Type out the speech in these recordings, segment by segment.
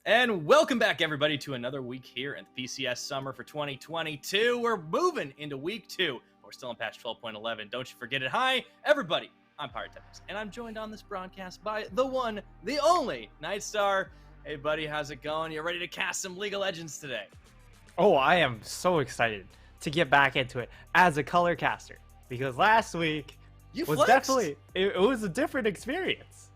And welcome back, everybody, to another week here in the PCS Summer for 2022. We're moving into week 2. We're still in patch 12.11. Don't you forget it. Hi, everybody. I'm Pyrotechnics, and I'm joined on this broadcast by the one, the only Nightstar. Hey, buddy, how's it going? You ready to cast some League of Legends today? Oh, I am so excited to get back into it as a color caster because last week You was flexed. definitely it was a different experience.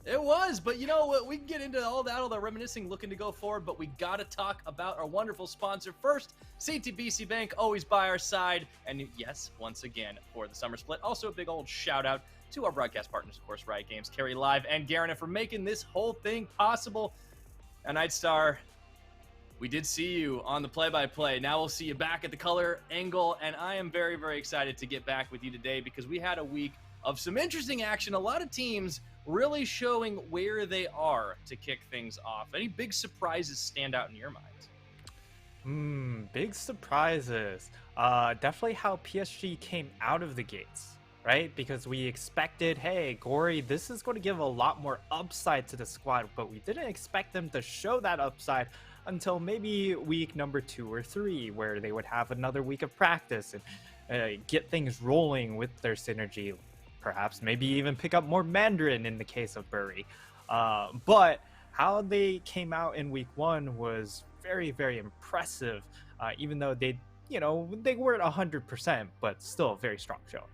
It was, but you know what? We can get into all the reminiscing, looking to go forward, but we got to talk about our wonderful sponsor first. CTBC Bank, always by our side. And yes, once again, for the summer split, also a big old shout out to our broadcast partners, of course, Riot Games, Carry Live, and Garena for making this whole thing possible. And Nightstar, we did see you on the play-by-play. Now we'll see you back at the color angle, and I am very, very excited to get back with you today because we had a week of some interesting action. A lot of teams really showing where they are to kick things off. Any big surprises stand out in your mind? Big surprises. Definitely how PSG came out of the gates, right? Because we expected, hey, Gory, this is going to give a lot more upside to the squad, but we didn't expect them to show that upside until maybe week number 2 or 3, where they would have another week of practice and get things rolling with their synergy. Perhaps maybe even pick up more Mandarin in the case of Bury. But how they came out in week 1 was very, very impressive, even though they weren't 100%, but still a very strong show.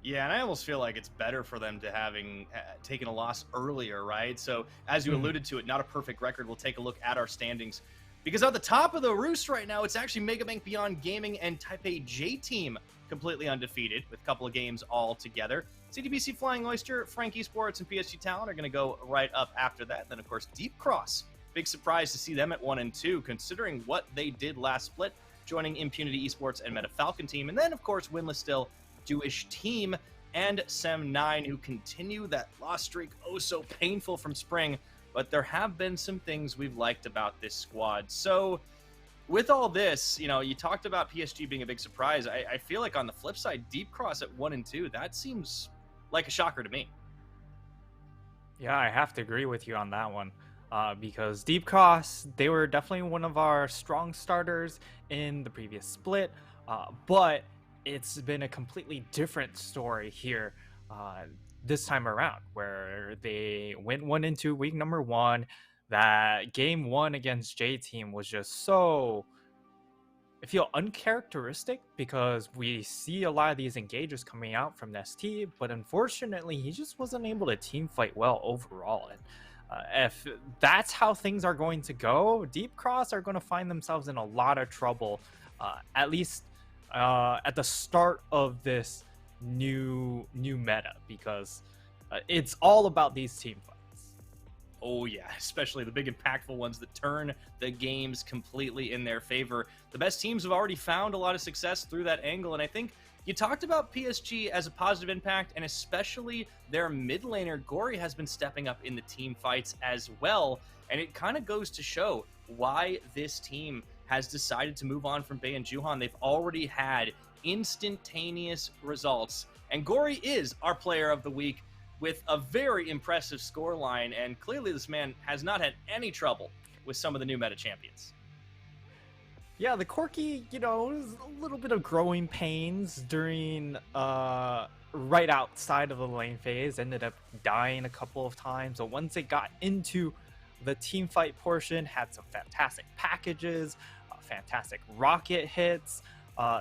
Yeah, and I almost feel like it's better for them to having taken a loss earlier, right? So, as you alluded to it, not a perfect record. We'll take a look at our standings. Because at the top of the roost right now, it's actually Megabank Beyond Gaming and Taipei J-Team completely undefeated with a couple of games all together. CTBC Flying Oyster, Frank Esports, and PSG Talent are going to go right up after that. Then, of course, Deep Cross. Big surprise to see them at 1 and 2, considering what they did last split, joining Impunity Esports and Meta Falcon Team. And then, of course, winless still, Jewish Team and Sem9, who continue that loss streak oh so painful from spring. But there have been some things we've liked about this squad. So with all this, you talked about PSG being a big surprise. I feel like on the flip side, Deep Cross at 1 and 2, that seems like a shocker to me. Yeah, I have to agree with you on that one. Because Deep Cross, they were definitely one of our strong starters in the previous split. But it's been a completely different story here this time around, where they went 1 and 2 week number 1. That game 1 against J-Team was just so, I feel, uncharacteristic, because we see a lot of these engagers coming out from ST, but unfortunately he just wasn't able to team fight well overall. And if that's how things are going to go, Deep Cross are going to find themselves in a lot of trouble, at least at the start of this new meta, because it's all about these team fights. Oh yeah, especially the big impactful ones that turn the games completely in their favor. The best teams have already found a lot of success through that angle, and I think you talked about PSG as a positive impact, and especially their mid laner Gory has been stepping up in the team fights as well, and it kind of goes to show why this team has decided to move on from Bei and Juhan. They've already had instantaneous results, and Gory is our player of the week with a very impressive scoreline, and clearly this man has not had any trouble with some of the new meta champions. Yeah, the Corki, was a little bit of growing pains during right outside of the lane phase, ended up dying a couple of times, but once it got into the team fight portion, had some fantastic packages, fantastic rocket hits.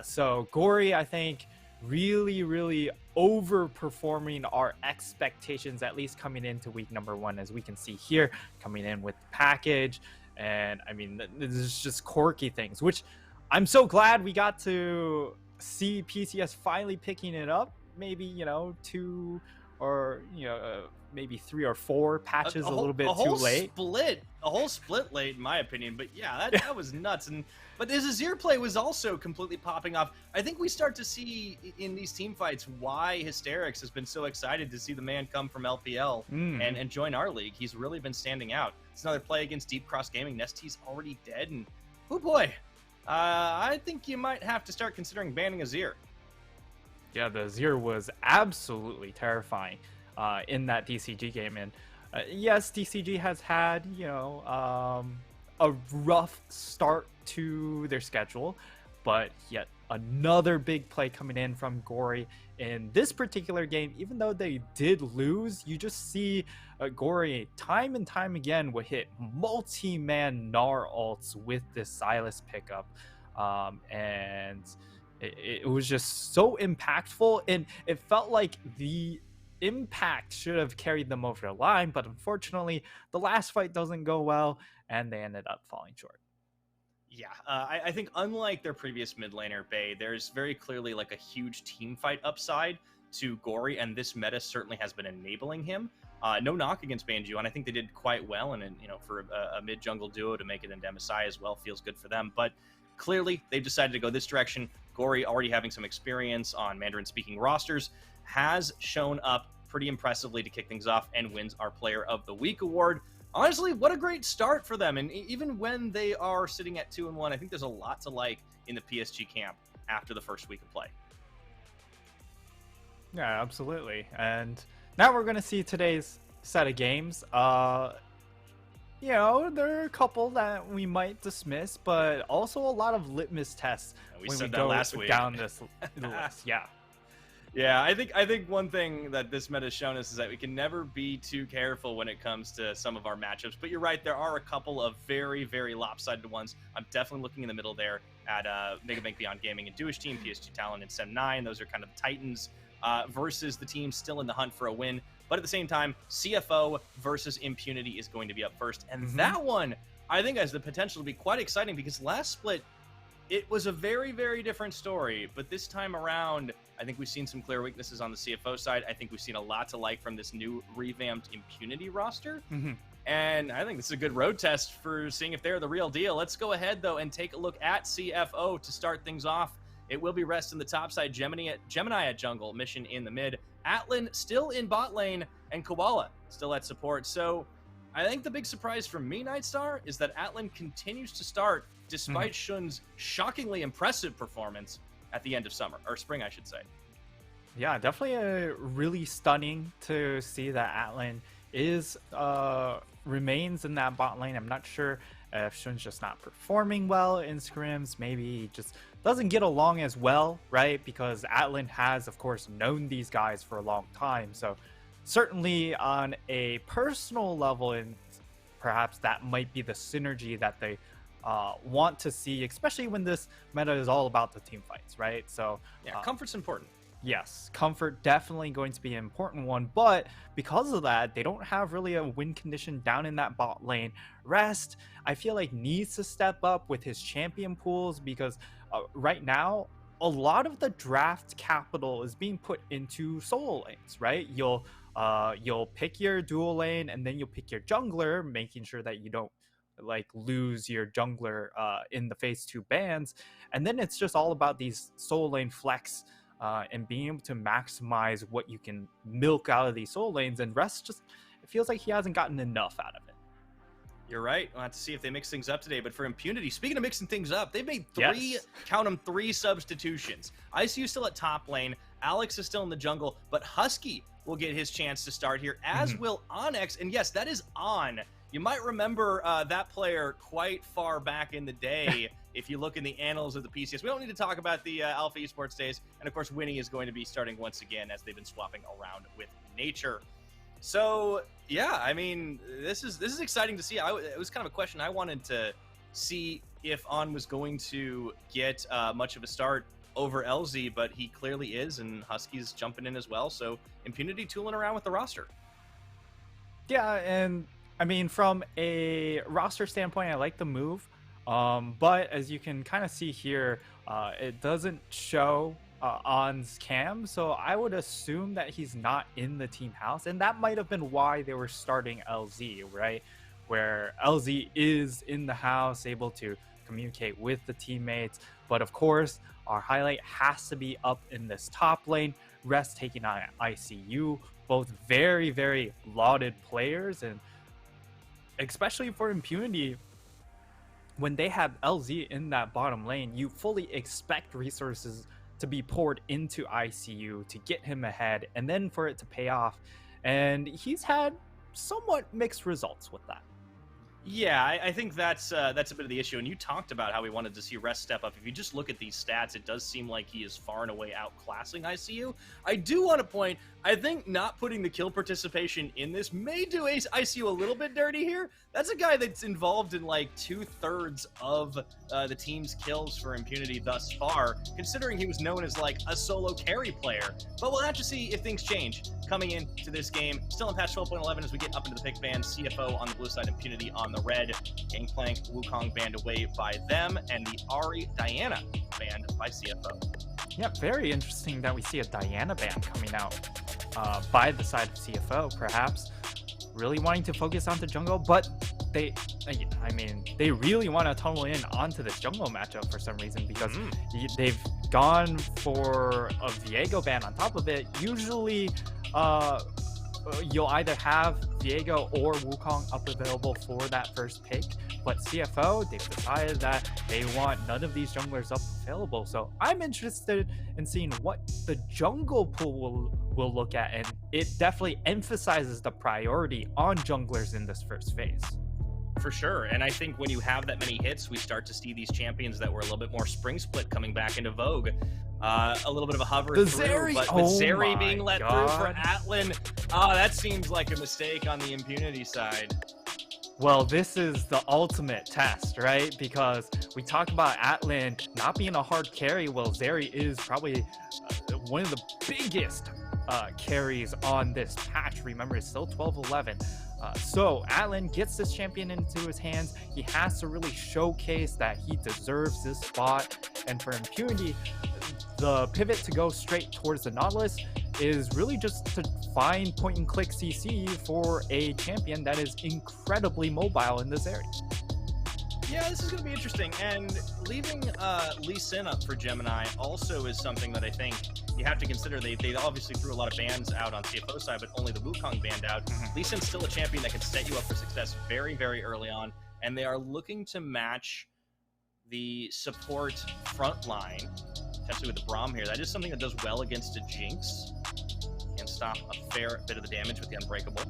So Gory, I think, really overperforming our expectations, at least coming into week number 1, as we can see here, coming in with the package. And I mean, this is just quirky things, which I'm so glad we got to see PCS finally picking it up. Maybe 2 or maybe 3 or 4 patches a little bit too late. A whole split late, in my opinion. But yeah, that was nuts. But this Azir play was also completely popping off. I think we start to see in these team fights why Hysterics has been so excited to see the man come from LPL and join our league. He's really been standing out. It's another play against Deep Cross Gaming. Nestie's already dead, and oh boy, I think you might have to start considering banning Azir. Yeah, the Azir was absolutely terrifying in that DCG game, and Yes, DCG has had, a rough start to their schedule, but yet another big play coming in from Gory in this particular game. Even though they did lose, you just see Gory time and time again would hit multi-man Gnar ults with this Silas pickup. And it was just so impactful, and it felt like the impact should have carried them over the line, but unfortunately the last fight doesn't go well and they ended up falling short. Yeah, I think unlike their previous mid laner, Bay, there's very clearly like a huge team fight upside to Gory, and this meta certainly has been enabling him. No knock against Banju, and I think they did quite well, and for a mid jungle duo to make it in MSI as well feels good for them. But clearly, they've decided to go this direction. Gory, already having some experience on Mandarin-speaking rosters, has shown up pretty impressively to kick things off and wins our Player of the Week award. Honestly, what a great start for them. And even when they are sitting at 2-1, I think there's a lot to like in the PSG camp after the first week of play. Yeah, absolutely. And now we're going to see today's set of games. There are a couple that we might dismiss, but also a lot of litmus tests we when said we that go last week. down this list. Yeah. Yeah, I think one thing that this meta has shown us is that we can never be too careful when it comes to some of our matchups. But you're right, there are a couple of very, very lopsided ones. I'm definitely looking in the middle there at Mega Bank Beyond Gaming and Jewish Team, PSG Talon and Sem9. Those are kind of the Titans versus the team still in the hunt for a win. But at the same time, CFO versus Impunity is going to be up first. And that one, I think, has the potential to be quite exciting because last split, it was a very, very different story. But this time around, I think we've seen some clear weaknesses on the CFO side. I think we've seen a lot to like from this new revamped Impunity roster. And I think this is a good road test for seeing if they're the real deal. Let's go ahead, though, and take a look at CFO to start things off. It will be Rest in the top side, Gemini at jungle, Mission in the mid, Atlan still in bot lane, and Koala still at support. So I think the big surprise for me, Nightstar, is that Atlan continues to start despite Shun's shockingly impressive performance at the end of summer, or spring, I should say. Yeah, definitely really stunning to see that Atlan remains in that bot lane. I'm not sure if Shun's just not performing well in scrims. Maybe he just doesn't get along as well, right? Because Atlan has, of course, known these guys for a long time. So certainly on a personal level, and perhaps that might be the synergy that they want to see, especially when this meta is all about the team fights, right? So yeah, comfort's important. Yes, comfort definitely going to be an important one, but because of that, they don't have really a win condition down in that bot lane. Rest, I feel like, needs to step up with his champion pools because right now, a lot of the draft capital is being put into solo lanes, right? You'll pick your dual lane and then you'll pick your jungler, making sure that you don't lose your jungler in the phase 2 bans, and then it's just all about these solo lane flex and being able to maximize what you can milk out of these solo lanes. And Rest just, it feels like he hasn't gotten enough out of it. You're right. We'll have to see if they mix things up today. But for Impunity, speaking of mixing things up, they've made count them, three substitutions. ICU still at top lane. Alex is still in the jungle, but Husky will get his chance to start here, as will Onyx. And yes, that is On. You might remember that player quite far back in the day if you look in the annals of the PCS. We don't need to talk about the Alpha Esports days. And of course, Winnie is going to be starting once again as they've been swapping around with Nature. So yeah, I mean, this is exciting to see. It was kind of a question I wanted to see if On was going to get much of a start over LZ, but he clearly is, and Husky's jumping in as well. So Impunity tooling around with the roster. Yeah, and I mean, from a roster standpoint, I like the move, but as you can kind of see here, it doesn't show On's cam, so I would assume that he's not in the team house, and that might have been why they were starting LZ, right? Where LZ is in the house, able to communicate with the teammates, but of course, our highlight has to be up in this top lane. Rest taking on ICU, both very, very lauded players, and especially for Impunity, when they have LZ in that bottom lane, you fully expect resources to be poured into ICU to get him ahead and then for it to pay off. And he's had somewhat mixed results with that. Yeah, I think that's a bit of the issue. And you talked about how we wanted to see Rest step up. If you just look at these stats, it does seem like he is far and away outclassing ICU. I do want to point, I think not putting the kill participation in this may do ICU a little bit dirty here. That's a guy that's involved in like 2/3 of the team's kills for Impunity thus far, considering he was known as like a solo carry player. But we'll have to see if things change coming into this game. Still in patch 12.11 as we get up into the pick band. CFO on the blue side, Impunity on the red. Gangplank, Wukong banned away by them, and the Ari Diana banned by CFO. Yeah, very interesting that we see a Diana ban coming out by the side of CFO, perhaps really wanting to focus on the jungle, but they really want to tunnel in onto this jungle matchup for some reason, because they've gone for a Viego ban on top of it. Usually you'll either have Viego or Wukong up available for that first pick, but CFO, they've decided that they want none of these junglers up available. So I'm interested in seeing what the jungle pool will look at, and it definitely emphasizes the priority on junglers in this first phase. For sure. And I think when you have that many hits, we start to see these champions that were a little bit more spring split coming back into vogue. A little bit of a hover through, Zeri, but with Zeri being let through for Atlan, that seems like a mistake on the Impunity side. Well, this is the ultimate test, right? Because we talk about Atlan not being a hard carry. Well, Zeri is probably one of the biggest carries on this patch. Remember, it's still 12-11. So Atlan gets this champion into his hands. He has to really showcase that he deserves this spot. And for Impunity, the pivot to go straight towards the Nautilus is really just to find point-and-click CC for a champion that is incredibly mobile in this area. Yeah, this is going to be interesting. And leaving Lee Sin up for Gemini also is something that I think you have to consider. They obviously threw a lot of bans out on CFO side, but only the Wukong banned out. Lee Sin's still a champion that can set you up for success very, very early on. And they are looking to match the support front line, potentially with the Braum here. That is something that does well against a Jinx. Can stop a fair bit of the damage with the Unbreakable.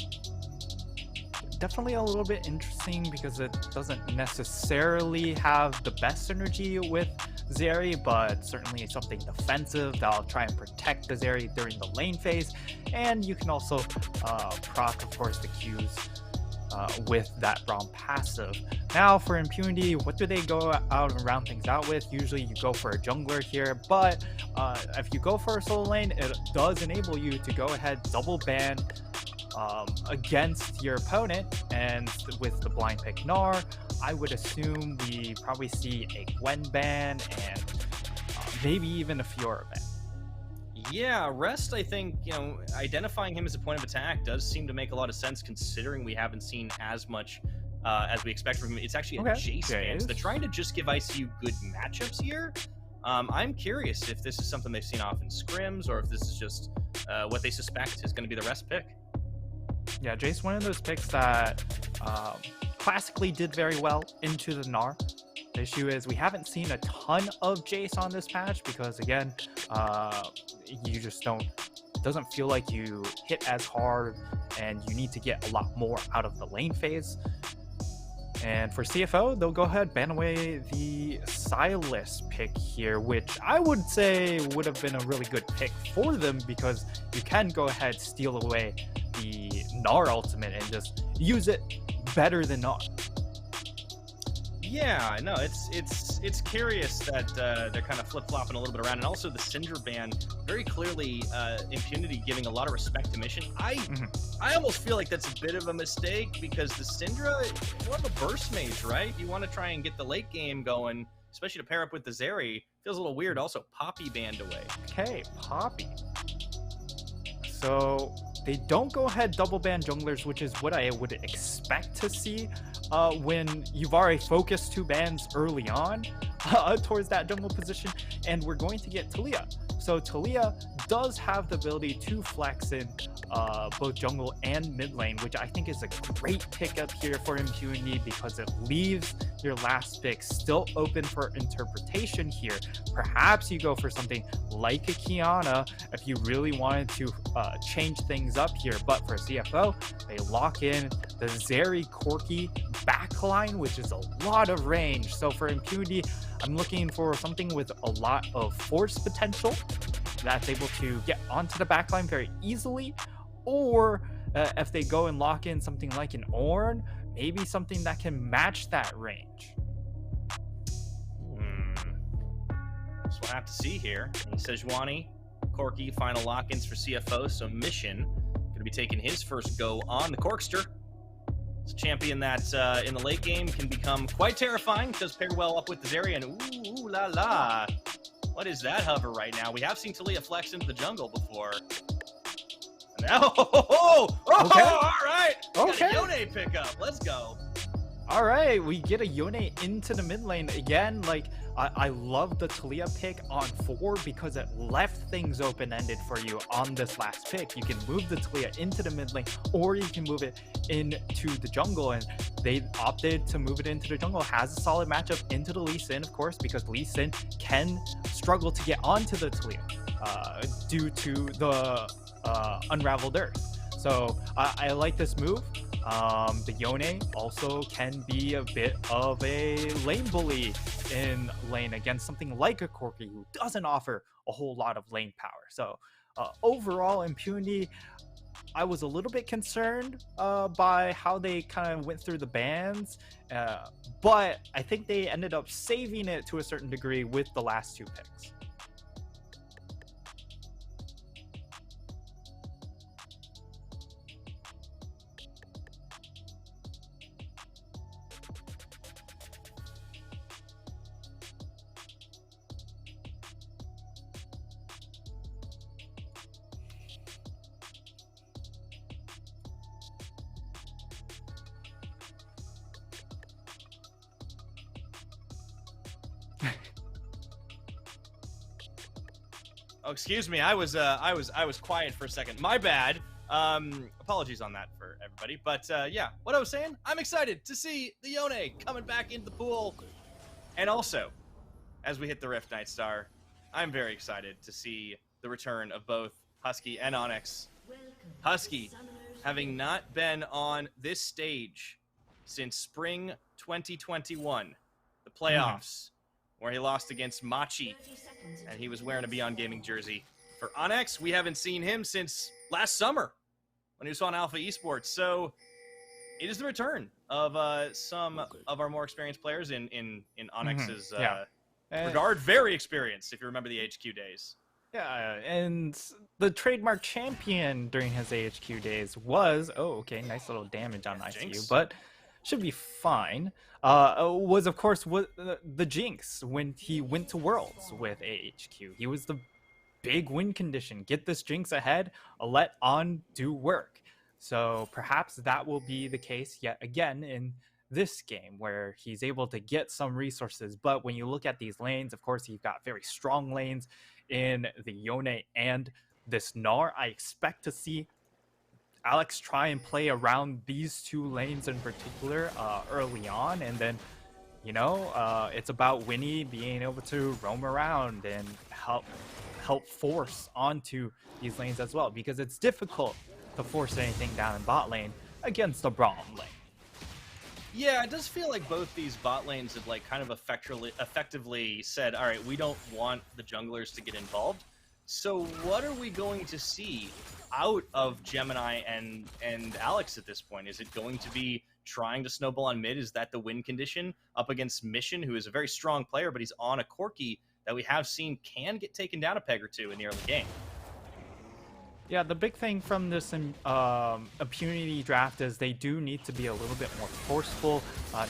Definitely a little bit interesting because it doesn't necessarily have the best synergy with Zeri, but certainly something defensive that'll try and protect the Zeri during the lane phase. And you can also proc, of course, the Qs with that Braum passive. Now for Impunity, what do they go out and round things out with? Usually you go for a jungler here, but if you go for a solo lane, it does enable you to go ahead, double ban against your opponent. And with the blind pick Gnar, I would assume we probably see a Gwen ban and maybe even a Fiora ban. Yeah, Rest, I think, identifying him as a point of attack does seem to make a lot of sense, considering we haven't seen as much as we expect from him. It's actually a Jace ban. So they're trying to just give ICU good matchups here. I'm curious if this is something they've seen off in scrims, or if this is just what they suspect is going to be the Rest pick. Yeah, Jace, one of those picks that classically did very well into the Gnar. The issue is we haven't seen a ton of Jace on this patch because, again, you just don't, it doesn't feel like you hit as hard, and you need to get a lot more out of the lane phase. And for CFO, they'll go ahead, ban away the Silas pick here, which I would say would have been a really good pick for them, because you can go ahead, steal away the Gnar ultimate and just use it better than Gnar. Yeah, no, it's curious that they're kind of flip-flopping a little bit around. And also the Syndra ban, very clearly Impunity giving a lot of respect to Mission. I almost feel like that's a bit of a mistake, because the Syndra, more of a burst mage, right? You want to try and get the late game going, especially to pair up with the Zeri. Feels a little weird. Also, Poppy banned away. Okay, Poppy. So they don't go ahead double ban junglers, which is what I would expect to see when you've already focused 2 bans early on towards that jungle position, and we're going to get Talia. So Talia does have the ability to flex in both jungle and mid lane, which I think is a great pickup here for Impunity because it leaves your last pick still open for interpretation here. Perhaps you go for something like a Kiana if you really wanted to change things up here, but for CFO, they lock in the Zeri Corki backline, which is a lot of range. So for Impunity, I'm looking for something with a lot of force potential that's able to get onto the backline very easily, or if they go and lock in something like an Ornn, maybe something that can match that range. So we'll have to see here. Sejuani, Corki, final lock-ins for CFO. So Mission going to be taking his first go on the Corkster. It's a champion that in the late game can become quite terrifying. Does pair well up with the Zeri, and ooh la la. What is that hover right now? We have seen Talia flex into the jungle before. And now, Okay. All right. Okay. Got a Yone pickup. Let's go. All right, we get a Yone into the mid lane again. Like, I love the Talia pick on 4 because it left things open-ended for you on this last pick. You can move the Talia into the mid lane, or you can move it into the jungle, and they opted to move it into the jungle. Has a solid matchup into the Lee Sin, of course, because Lee Sin can struggle to get onto the Talia due to the Unraveled Earth. So I like this move. The Yone also can be a bit of a lane bully in lane against something like a Corki who doesn't offer a whole lot of lane power. So overall, Impunity, I was a little bit concerned by how they kind of went through the bans, but I think they ended up saving it to a certain degree with the last 2 picks. Oh, excuse me. I was quiet for a second. My bad. Apologies on that for everybody. But yeah, what I was saying, I'm excited to see the Yone coming back into the pool. And also, as we hit the Rift Nightstar, I'm very excited to see the return of both Husky and Onyx. Husky, having not been on this stage since spring 2021, the playoffs, where he lost against Machi, and he was wearing a Beyond Gaming jersey. For Onyx, we haven't seen him since last summer when he was on Alpha Esports. So it is the return of some of our more experienced players in Onyx's regard. Very experienced, if you remember the HQ days. Yeah, and the trademark champion during his AHQ days was, nice little damage on ICU, Jinx. but should be fine. Was of course the Jinx when he went to Worlds with AHQ. He was the big win condition. Get this Jinx ahead, let On do work. So perhaps that will be the case yet again in this game where he's able to get some resources. But when you look at these lanes, of course, you've got very strong lanes in the Yone and this Gnar. I expect to see Alex try and play around these 2 lanes in particular early on, and then it's about Winnie being able to roam around and help force onto these lanes as well, because it's difficult to force anything down in bot lane against a Braum lane. Yeah, it does feel like both these bot lanes have kind of effectively said, all right, we don't want the junglers to get involved. So what are we going to see out of Gemini and Alex at this point? Is it going to be trying to snowball on mid? Is that the win condition up against Mission, who is a very strong player, but he's on a Corki that we have seen can get taken down a peg or 2 in the early game? Yeah, the big thing from this Impunity draft is they do need to be a little bit more forceful.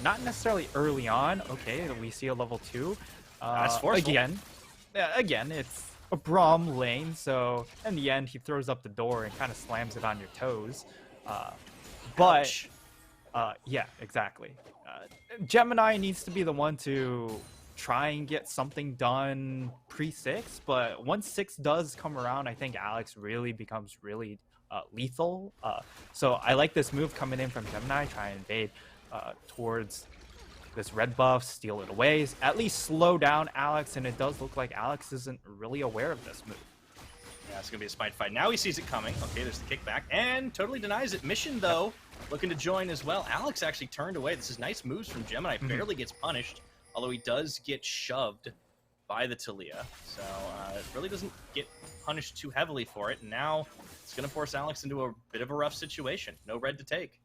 Not necessarily early on. Okay, we see a level 2. That's forceful. Again, it's a Braum lane, so in the end, he throws up the door and kind of slams it on your toes. Yeah, exactly. Gemini needs to be the one to try and get something done pre-6, but once 6 does come around, I think Alex really becomes really lethal. So I like this move coming in from Gemini, try and invade towards this red buff, steal it away, at least slow down Alex, and it does look like Alex isn't really aware of this move. Yeah, it's going to be a spite fight. Now he sees it coming. Okay, there's the kickback, and totally denies it. Mission, though, looking to join as well. Alex actually turned away. This is nice moves from Gemini. Barely gets punished, although he does get shoved by the Talia. So it really doesn't get punished too heavily for it. And now it's going to force Alex into a bit of a rough situation. No red to take.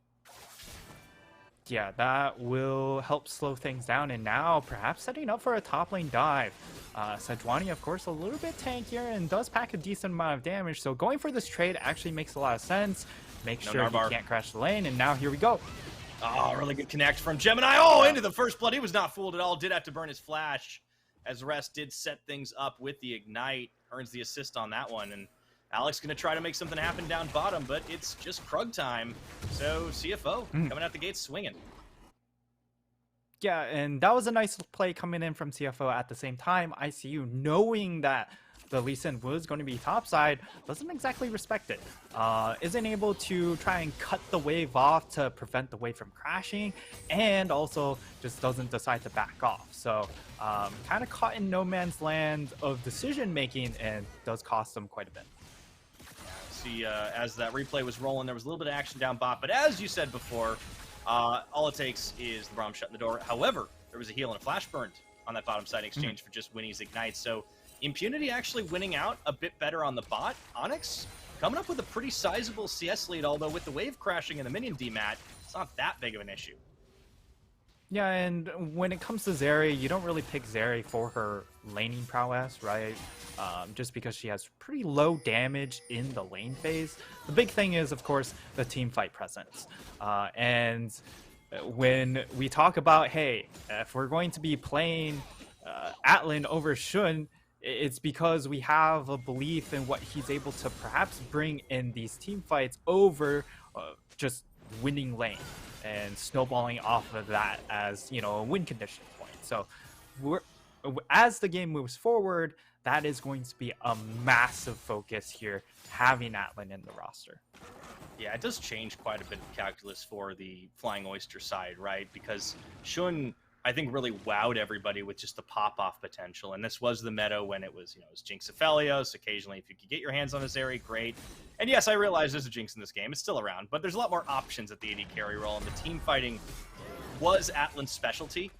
Yeah, that will help slow things down, and now perhaps setting up for a top lane dive. Sejuani, of course, a little bit tankier and does pack a decent amount of damage, so going for this trade actually makes a lot of sense. Make sure he can't crash the lane, and now here we go. Oh, really good connect from Gemini. Oh, into the first blood. He was not fooled at all. Did have to burn his flash, as Rest did set things up with the Ignite. Earns the assist on that one, and Alex going to try to make something happen down bottom, but it's just Krug time. So CFO coming out the gates swinging. Yeah, and that was a nice play coming in from CFO. At the same time, ICU, knowing that the Lee Sin was going to be topside, doesn't exactly respect it. Isn't able to try and cut the wave off to prevent the wave from crashing, and also just doesn't decide to back off. So kind of caught in no man's land of decision making, and does cost them quite a bit. See, as that replay was rolling, there was a little bit of action down bot, but as you said before, all it takes is the Braum shutting the door. However, there was a heal and a flash burned on that bottom side in exchange for just Winnie's Ignite. So Impunity actually winning out a bit better on the bot. Onyx coming up with a pretty sizable CS lead, although with the wave crashing and the minion demat, it's not that big of an issue. Yeah, and when it comes to Zeri, you don't really pick Zeri for her laning prowess, right? Just because she has pretty low damage in the lane phase. The big thing is, of course, the team fight presence. And when we talk about, hey, if we're going to be playing Atlan over Shun, it's because we have a belief in what he's able to perhaps bring in these team fights over just winning lane and snowballing off of that as, you know, a win condition point. So as the game moves forward, that is going to be a massive focus here, having Atlan in the roster. Yeah, it does change quite a bit of calculus for the Flying Oyster side, right? Because Shun, I think, really wowed everybody with just the pop-off potential. And this was the meta when it was, you know, it was Jinx Aphelios. Occasionally, if you could get your hands on a Zeri, great. And yes, I realize there's a Jinx in this game. It's still around. But there's a lot more options at the AD carry role. And the team fighting was Atlan's specialty.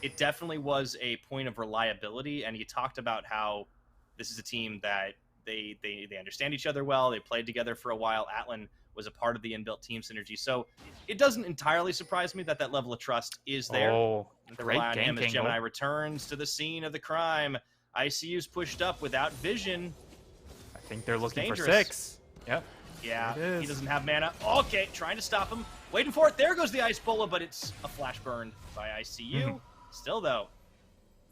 It definitely was a point of reliability. And he talked about how this is a team that they understand each other well. They played together for a while. Atlan was a part of the inbuilt team synergy. So it doesn't entirely surprise me that that level of trust is there. Oh, great game as Gemini returns to the scene of the crime. ICU's pushed up without vision. I think they're looking for 6. Yep. Yeah, he doesn't have mana. Okay, trying to stop him. Waiting for it. There goes the Ice Bola, but it's a flash burn by ICU. Still, though,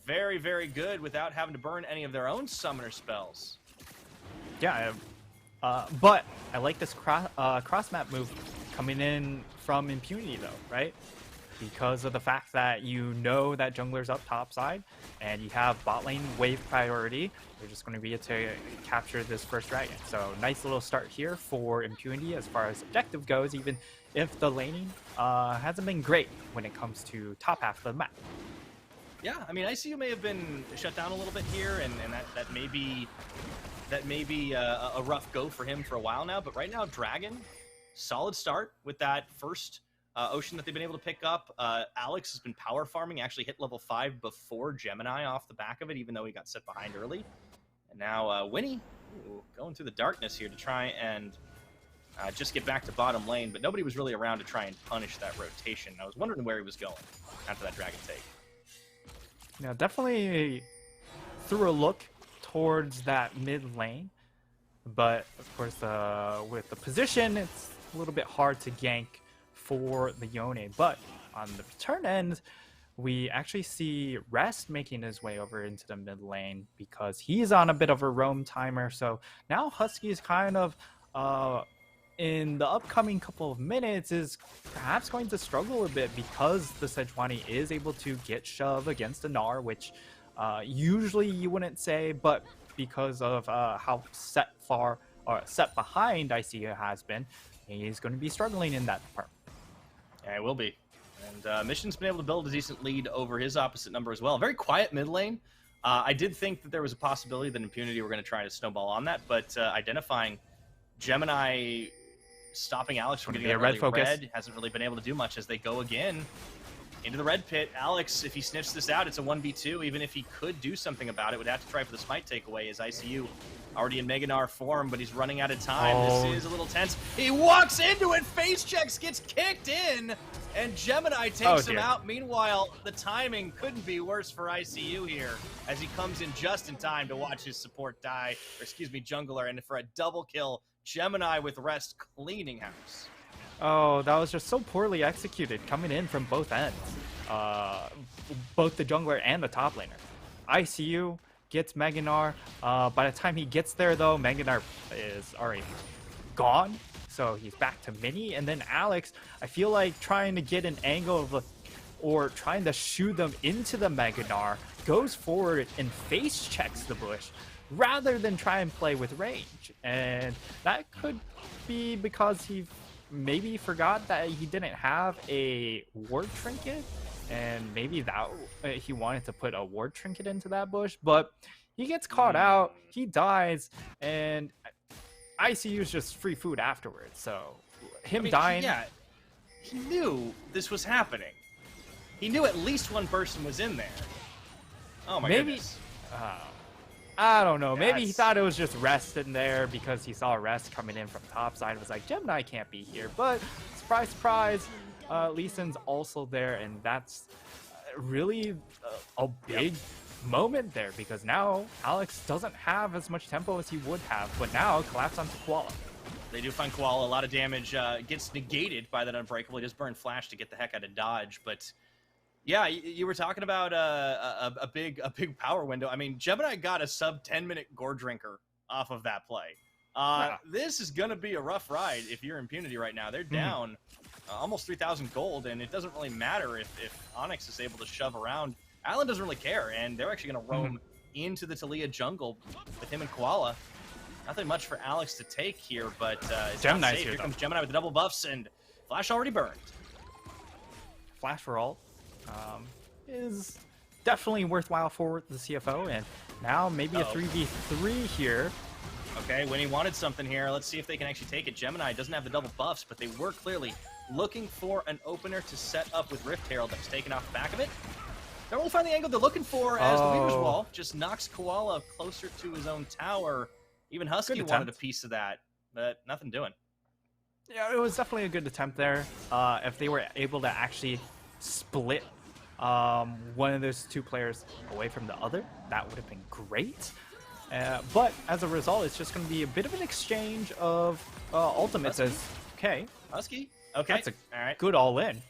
very, very good without having to burn any of their own summoner spells. Yeah, but I like this cross map move coming in from Impunity, though, right? Because of the fact that you know that jungler's up top side, and you have bot lane wave priority. They're just going to be able to capture this first dragon. So nice little start here for Impunity as far as objective goes, even if the laning hasn't been great when it comes to top half of the map. Yeah, I mean, ICU may have been shut down a little bit here, and that may be a rough go for him for a while now. But right now, Dragon, solid start with that first Ocean that they've been able to pick up. Alex has been power farming, actually hit level 5 before Gemini off the back of it, even though he got set behind early. And now Winnie going through the darkness here to try and just get back to bottom lane, but nobody was really around to try and punish that rotation. I was wondering where he was going after that Dragon take. Yeah, definitely threw a look towards that mid lane, but of course with the position, it's a little bit hard to gank for the Yone. But on the return end, we actually see Rest making his way over into the mid lane because he's on a bit of a roam timer. So now Husky is kind of in the upcoming couple of minutes is perhaps going to struggle a bit because the Sejuani is able to get shove against a Gnar, which usually you wouldn't say, but because of how set behind ICU has been, he's going to be struggling in that department. Yeah, it will be. And Mission's been able to build a decent lead over his opposite number as well. Very quiet mid lane. I did think that there was a possibility that Impunity were going to try to snowball on that, but identifying Gemini stopping Alex from getting a red focus hasn't really been able to do much as they go again into the red pit. Alex, if he sniffs this out, it's a 1v2. Even if he could do something about it, would have to try for the smite takeaway as ICU already in Mega Gnar form, but he's running out of time. This is a little tense. He walks into it, face checks, gets kicked in, and Gemini takes him out. Meanwhile, the timing couldn't be worse for ICU here as he comes in just in time to watch his support die, or excuse me, jungler, and for a double kill, Gemini with rest cleaning house. Oh, that was just so poorly executed, coming in from both ends. Both the jungler and the top laner. ICU gets Mega Gnar. By the time he gets there, though, Mega Gnar is already gone. So he's back to Mini. And then Alex, I feel like trying to get an angle of or trying to shoot them into the Mega Gnar, goes forward and face checks the bush rather than try and play with range. And that could be because he maybe forgot that he didn't have a ward trinket, and maybe that he wanted to put a ward trinket into that bush, but he gets caught out, he dies, and ICU is just free food afterwards. So him dying, he knew this was happening. He knew at least one person was in there. Oh my goodness. I don't know. Maybe he thought it was just Rest in there because he saw Rest coming in from topside and was like, Gemini can't be here. But surprise, surprise, Lee Sin's also there, and that's really a big moment there because now Alex doesn't have as much tempo as he would have, but now collapse onto Koala. They do find Koala. A lot of damage gets negated by that Unbreakable. He does burn Flash to get the heck out of dodge, but yeah, you were talking about a big power window. I mean, Gemini got a sub 10-minute Gore Drinker off of that play. This is going to be a rough ride if you're Impunity right now. They're down almost 3,000 gold, and it doesn't really matter if Onyx is able to shove around. Allen doesn't really care, and they're actually going to roam into the Talia jungle with him and Koala. Nothing much for Alex to take here, but it's not safe. Here comes Gemini with the double buffs, and Flash already burned. Flash for ult is definitely worthwhile for the CFO, and now maybe a 3v3 here. Okay, Winnie wanted something here. Let's see if they can actually take it. Gemini doesn't have the double buffs, but they were clearly looking for an opener to set up with Rift Herald that was taken off the back of it. Don't really find the angle they're looking for as the Weaver's Wall just knocks Koala closer to his own tower. Even Husky wanted a piece of that, but nothing doing. Yeah, it was definitely a good attempt there. If they were able to actually split one of those two players away from the other, that would have been great. But as a result, it's just going to be a bit of an exchange of ultimates. Okay, Husky. Okay, that's a good all in.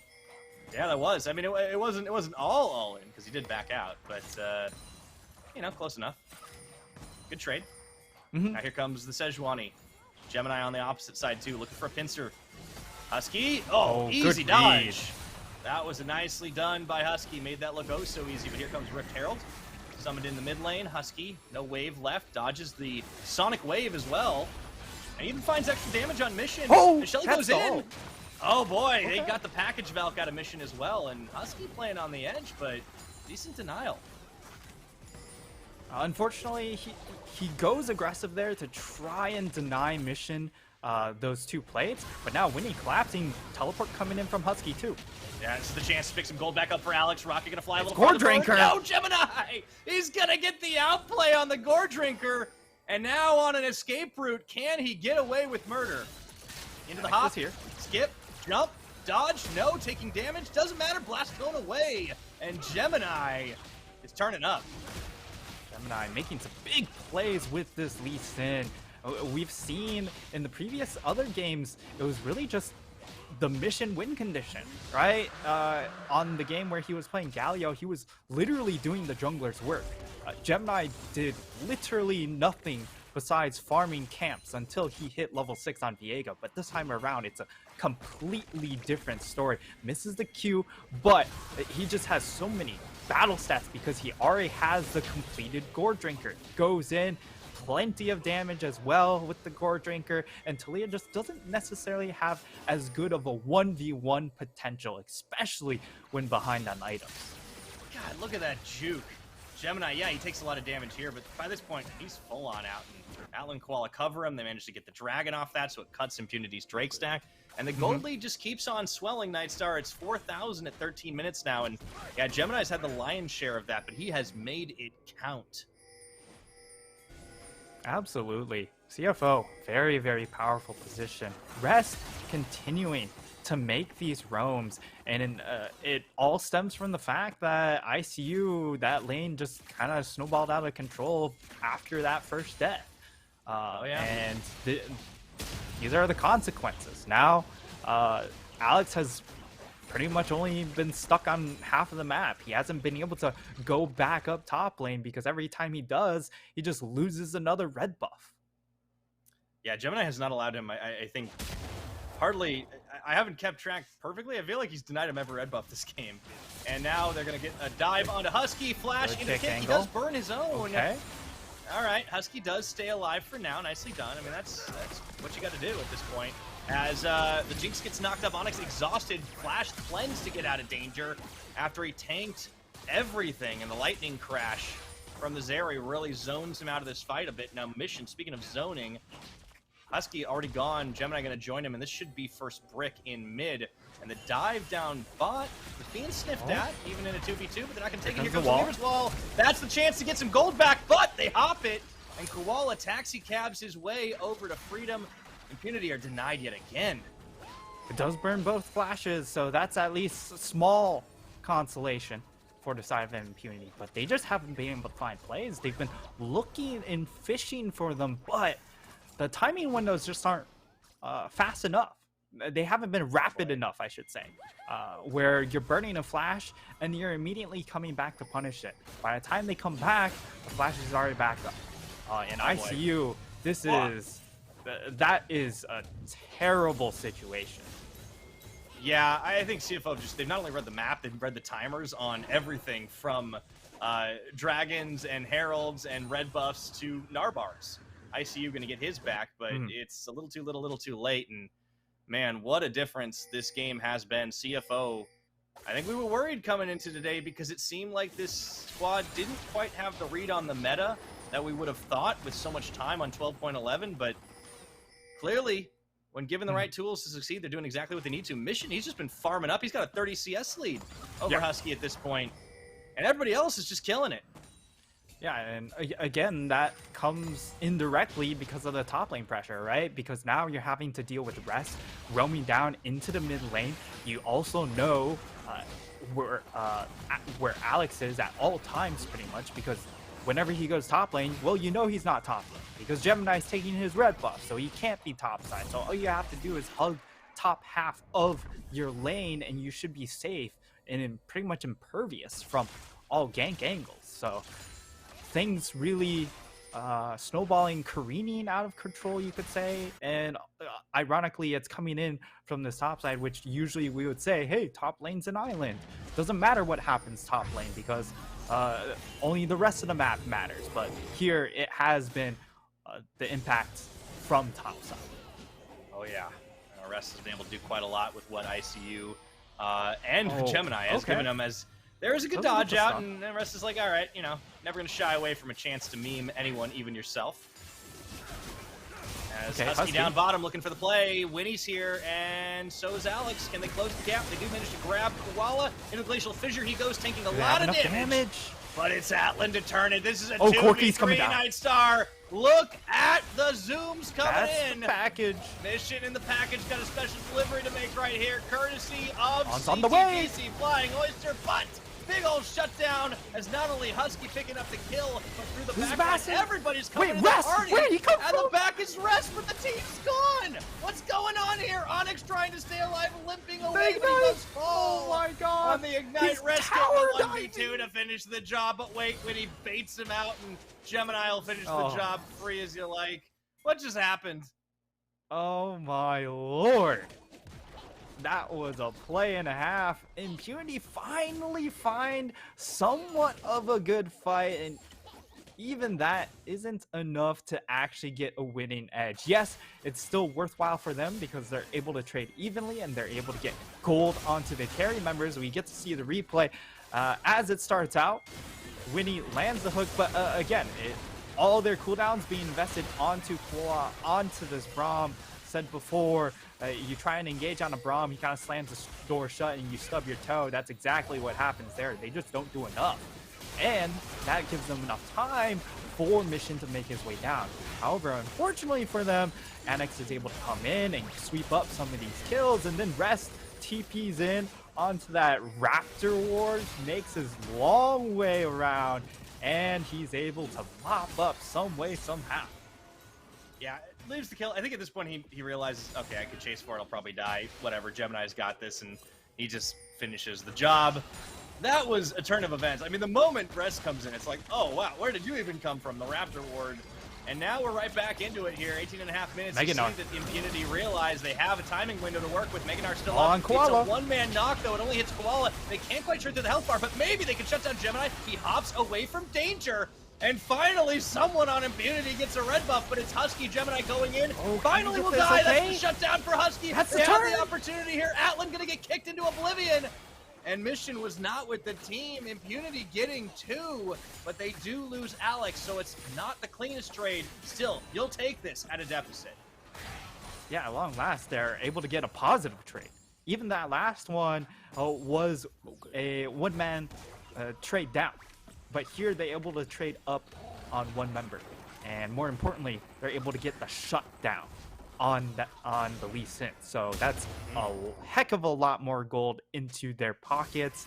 Yeah, that was. I mean, it wasn't all in because he did back out, but you know, close enough. Good trade. Now here comes the Sejuani. Gemini on the opposite side too, looking for a pincer. Husky. Oh, easy dodge. Read. That was nicely done by Husky. Made that look oh so easy, but here comes Rift Herald. Summoned in the mid lane. Husky, no wave left. Dodges the Sonic Wave as well. And even finds extra damage on Mission. Oh, Shelly goes in. Oh boy, they got the package Valk out of Mission as well. And Husky playing on the edge, but decent denial. Unfortunately, he goes aggressive there to try and deny Mission those two plates, but now Winnie collapsing, teleport coming in from Husky too. Yeah, this is the chance to pick some gold back up for Alex. Rocket gonna fly a little Gore Drinker. No, Gemini! He's gonna get the outplay on the Gore Drinker, and now on an escape route, can he get away with murder? Into the hop here. Skip, jump, dodge, no, taking damage, doesn't matter, blast going away, and Gemini is turning up. Gemini making some big plays with this Lee Sin. We've seen in the previous other games, it was really just the Mission win condition, right? On the game where he was playing Galio, he was literally doing the jungler's work. Gemini did literally nothing besides farming camps until he hit level 6 on Viego. But this time around, it's a completely different story. Misses the Q, but he just has so many battle stats because he already has the completed Gore Drinker. Goes in, plenty of damage as well with the Gore Drinker, and Talia just doesn't necessarily have as good of a 1v1 potential, especially when behind on items. God, look at that juke. Gemini, yeah, he takes a lot of damage here, but by this point, he's full on out. And Atlan Koala cover him. They managed to get the Dragon off that, so it cuts Impunity's Drake stack. And the gold lead just keeps on swelling, Nightstar. It's 4,000 at 13 minutes now. And yeah, Gemini's had the lion's share of that, but he has made it count. Absolutely. CFO, very, very powerful position. Rest continuing to make these roams, and it all stems from the fact that ICU, that lane just kind of snowballed out of control after that first death. And these are the consequences. Now, Alex has pretty much only been stuck on half of the map. He hasn't been able to go back up top lane because every time he does, he just loses another red buff. Yeah, Gemini has not allowed him, I think, hardly. I haven't kept track perfectly. I feel like he's denied him every red buff this game. And now they're going to get a dive onto Husky, flash into kick. He does burn his own. Okay. All right, Husky does stay alive for now. Nicely done. I mean, that's what you got to do at this point. As the Jinx gets knocked up, Onyx exhausted, flashed cleanse to get out of danger after he tanked everything, and the lightning crash from the Zeri really zones him out of this fight a bit. Now, Mission, speaking of zoning, Husky already gone. Gemini going to join him, and this should be first brick in mid. And the dive down bot is being sniffed at, even in a 2v2, but they're not going to take it. Here comes the Weaver's Wall. That's the chance to get some gold back, but they hop it. And Koala taxi cabs his way over to freedom. Impunity are denied yet again. It does burn both flashes, so that's at least a small consolation for the side of Impunity. But they just haven't been able to find plays. They've been looking and fishing for them, but the timing windows just aren't fast enough. They haven't been rapid enough, I should say, where you're burning a flash and you're immediately coming back to punish it. By the time they come back, the flash is already backed up. In ICU, this is... that is a terrible situation. Yeah, I think CFO they've not only read the map, they've read the timers on everything from dragons and heralds and red buffs to Narbars. ICU going to get his back, but it's a little too little, little too late. And man, what a difference this game has been. CFO, I think we were worried coming into today because it seemed like this squad didn't quite have the read on the meta that we would have thought with so much time on 12.11, but clearly, when given the right tools to succeed, they're doing exactly what they need to. Mission, he's just been farming up. He's got a 30 CS lead over Husky at this point, and everybody else is just killing it. Yeah, and again, that comes indirectly because of the top lane pressure, right? Because now you're having to deal with Rest roaming down into the mid lane. You also know where Alex is at all times, pretty much, because whenever he goes top lane, well, you know he's not top lane because Gemini's taking his red buff, so he can't be top side. So all you have to do is hug top half of your lane, and you should be safe and pretty much impervious from all gank angles. So things really snowballing, careening out of control, you could say. And ironically, it's coming in from this top side, which usually we would say, hey, top lane's an island. Doesn't matter what happens top lane because only the rest of the map matters. But here it has been the impact from top side. Oh yeah, Rest has been able to do quite a lot with what ICU and Gemini has given them. As there is a good dodge out, and the Rest is like, all right, you know, never gonna shy away from a chance to meme anyone, even yourself. As Husky down bottom looking for the play. Winnie's here, and so is Alex. Can they close the gap? They do manage to grab Koala into Glacial Fissure. He goes, taking a lot of damage. But it's Atlan to turn it. This is a 2v3 Nightstar. Look at the zooms coming in. The package. Mission in the package. Got a special delivery to make right here, courtesy of on the way. Flying Oyster, but big old shutdown as not only Husky picking up the kill, but through the back, everybody's coming in the party. Where did he come from? And the back is Rest, but the team's gone. What's going on here? Onyx trying to stay alive, limping away, but he goes oh my god! On the Ignite He's Rest tower the 1v2 diving. to finish the job, but wait, when he baits him out and Gemini will finish the Oh. job free as you like. What just happened? Oh my lord. That was a play and a half. Impunity finally find somewhat of a good fight, and even that isn't enough to actually get a winning edge. Yes, it's still worthwhile for them because they're able to trade evenly and they're able to get gold onto the carry members. We get to see the replay as it starts out. Winnie lands the hook, but again, all their cooldowns being invested onto this Braum. Said before, you try and engage on a Braum, he kind of slams the door shut and you stub your toe. That's exactly what happens there. They just don't do enough. And that gives them enough time for Mission to make his way down. However, unfortunately for them, Annex is able to come in and sweep up some of these kills, and then Rest TPs in onto that Raptor Ward, makes his long way around, and he's able to mop up some way, somehow. Yeah, leaves the kill. I think at this point he realizes, okay, I could chase for it, I'll probably die. Whatever, Gemini's got this, and he just finishes the job. That was a turn of events. I mean, the moment Rest comes in, it's like, oh, wow, where did you even come from? The Raptor Ward. And now we're right back into it here. 18 and a half minutes. Meganar. That Impunity realize they have a timing window to work with. Meganar still on up. Koala. It's a one-man knock, though. It only hits Koala. They can't quite trade through the health bar, but maybe they can shut down Gemini. He hops away from danger. And finally, someone on Impunity gets a red buff, but it's Husky Gemini going in. Oh, finally will this, die. okay? That's the shutdown for Husky. That's the they have turn. the opportunity here. Atlan gonna get kicked into oblivion. And Mission was not with the team. Impunity getting 2, but they do lose Alex, so it's not the cleanest trade. Still, you'll take this at a deficit. Yeah, at long last, they're able to get a positive trade. Even that last one was a one-man trade down. But here, they're able to trade up on one member. And more importantly, they're able to get the shutdown on the Lee Sin. So that's a heck of a lot more gold into their pockets.